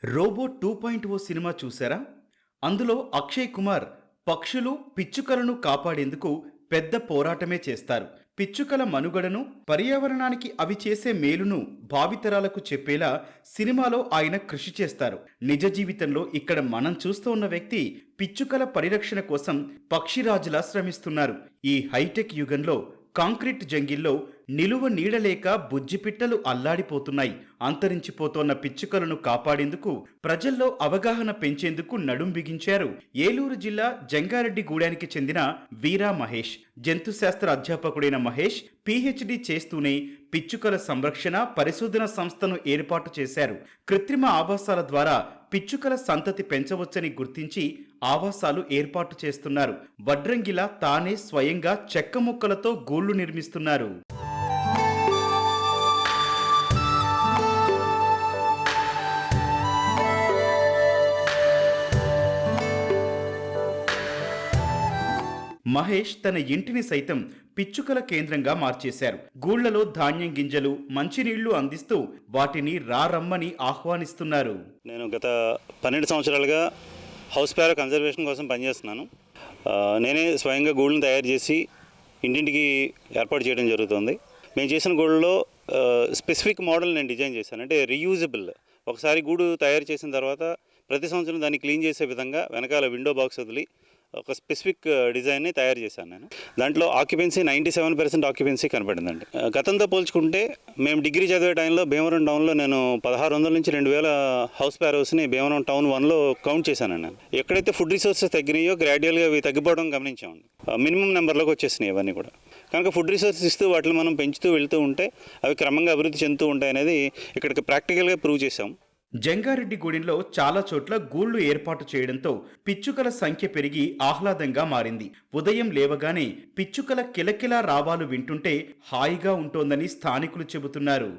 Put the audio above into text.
Robo 2.0 cinema చూసారా? అందులో అక్షయ్ కుమార్ పక్షులు, పిచ్చుకలను కాపాడేందుకు పెద్ద పోరాటమే చేస్తారు. పిచ్చుకల మనుగడను, పర్యావరణానికి అవి చేసే మేలును భావితరాలకు చెప్పేలా సినిమాలో ఆయన కృషి చేస్తారు. నిజ జీవితంలో ఇక్కడ మనం చూస్తూ ఉన్న వ్యక్తి పిచ్చుకల పరిరక్షణ కోసం పక్షిరాజులా శ్రమిస్తున్నారు. ఈ హైటెక్ యుగంలో కాంక్రీట్ జంగిల్లో నిలువ నీడలేక బుజ్జిపిట్టలు అల్లాడిపోతున్నాయి. అంతరించిపోతోన్న పిచ్చుకలను కాపాడేందుకు ప్రజల్లో అవగాహన పెంచేందుకు నడుం బిగించారు ఏలూరు జిల్లా జంగారెడ్డిగూడెనికి చెందిన వీరా మహేష్. జంతుశాస్త్ర అధ్యాపకుడైన మహేష్ పీహెచ్డీ చేస్తూనే పిచ్చుకల సంరక్షణ పరిశోధన సంస్థను ఏర్పాటు చేశారు. కృత్రిమ ఆవాసాల ద్వారా పిచ్చుకల సంతతి పెంచవచ్చని గుర్తించి ఆవాసాలు ఏర్పాటు చేస్తున్నారు. వడ్రంగిలా తానే స్వయంగా చెక్క ముక్కలతో గూళ్లు నిర్మిస్తున్నారు. మహేష్ తన ఇంటిని సైతం పిచ్చుకల కేంద్రంగా మార్చేశారు. గూళ్లలో ధాన్యం గింజలు, మంచినీళ్లు అందిస్తూ వాటిని రమ్మని ఆహ్వానిస్తున్నారు. నేను గత 12 సంవత్సరాలుగా హౌస్ ప్యారో కన్జర్వేషన్ కోసం పనిచేస్తున్నాను. నేనే స్వయంగా గూళ్ళను తయారు చేసి ఇంటింటికి ఏర్పాటు చేయడం జరుగుతుంది. మేము చేసిన గూళ్ళలో స్పెసిఫిక్ మోడల్ నేను డిజైన్ చేశాను. అంటే రీయూజబుల్. ఒకసారి గూడు తయారు చేసిన తర్వాత ప్రతి సంవత్సరం దాన్ని క్లీన్ చేసే విధంగా వెనకాల విండో బాక్స్ వదిలి ఒక స్పెసిఫిక్ డిజైన్ని తయారు చేశాను నేను. దాంట్లో ఆక్యుపెన్సీ 97% ఆక్యుపెన్సీ కనపడిందండి. గతంతో పోల్చుకుంటే మేము డిగ్రీ చదివే టైంలో భీమవరం టౌన్లో నేను 1600 నుంచి 2000 హౌస్ ప్యారోస్ని భీమవరం టౌన్ 1లో కౌంట్ చేశాను నేను. ఎక్కడైతే ఫుడ్ రిసోర్సెస్ తగ్గినాయో గ్రాడ్యువల్గా అవి తగ్గిపోవడం గమనించామండి. మినిమం నెంబర్లోకి వచ్చేసినాయి ఇవన్నీ కూడా. కనుక ఫుడ్ రిసోర్సెస్ ఇస్తూ వాటిని మనం పెంచుతూ వెళ్తూ ఉంటే అవి క్రమంగా అభివృద్ధి చెందుతూ ఉంటాయి అనేది ఇక్కడికి ప్రాక్టికల్గా ప్రూవ్ చేశాం. జంగారెడ్డిగూడెంలో చాలా చోట్ల గూళ్లు ఏర్పాటు చేయడంతో పిచ్చుకల సంఖ్య పెరిగి ఆహ్లాదంగా మారింది. ఉదయం లేవగానే పిచ్చుకల కిలకిలా రావాలు వింటుంటే హాయిగా ఉంటోందని స్థానికులు చెబుతున్నారు.